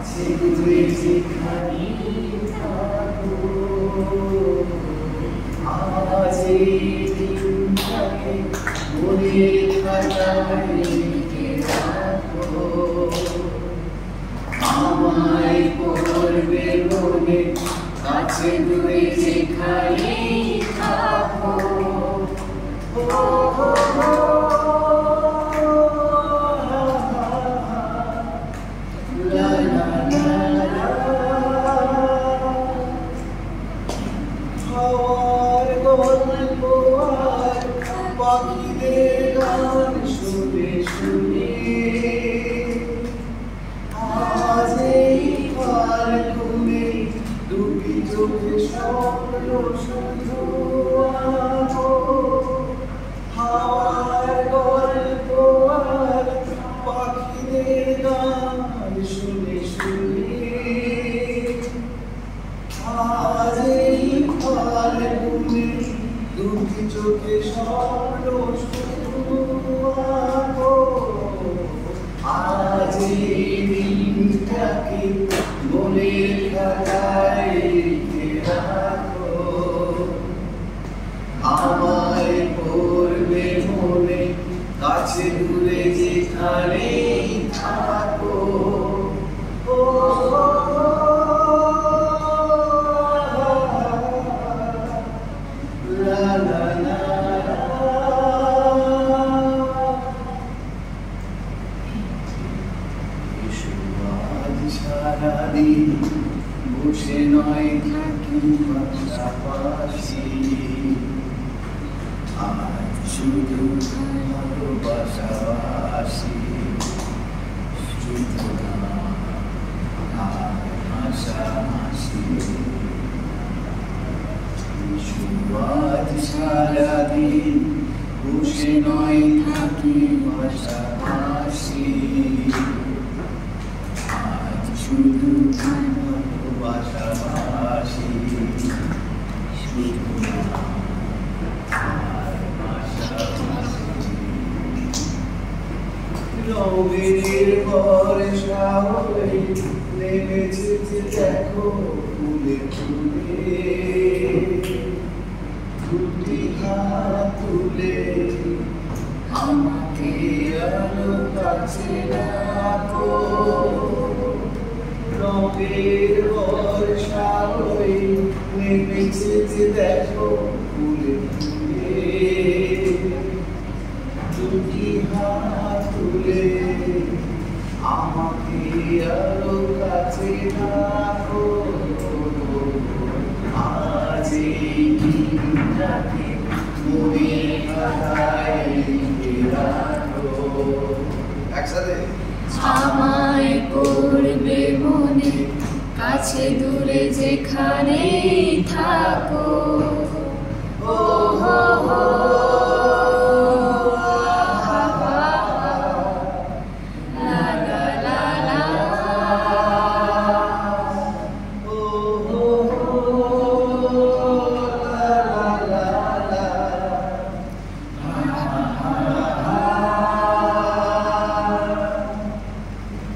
দূরে যেখানে থাকো, আজ এই দিনটাকে মনের খাতায় লিখে রাখো। আমায় পড়বে মনে, কাছে দূরে যেখানে থাকো। পাখিদের গান শুনে শুনে আজ এই ফাল্গুনে দুটি চোখে স্বপ্ন শুধু আঁকো। হাওয়ার গল্প আর পাখিদের গান শুনে শুনে আজ এই ফাল্গুনে দুটি চোখে স্বপ্ন শুধু আঁকো। আজ এই দিনটাকে মনের খাতায় লিখে রাখো। আমায় পড়বে মনে, কাছে দূরে যেখানেই থাকো। সারাদিন বসে নয় থাকি পাশাপাশি, আজ শুধু ভালোবাসাবাসি, শুধু হাসাহাসি। আজ সারাদিন বসে নয় থাকি পাশাপাশি, শুধু ভালোবাসাবাসি, শুধু রঙের বর্ষা হয়ে নেমেছে যে দেখো ফুলে ফুলে, দুটি হাত তুলে আমাকে আলো কাছে রাখো। রঙের বর্ষা হয়ে নেমেছে যে দেখো ফুলে ফুলে, দুটি হাত তুলে আমাকে আলো কাছে রাখো। আজ এই দিনটাকে মনের খাতায় লিখে রাখো। একসাথে আমায় পড়বে মনে, কাছে দূরে যেখানেই থাকো।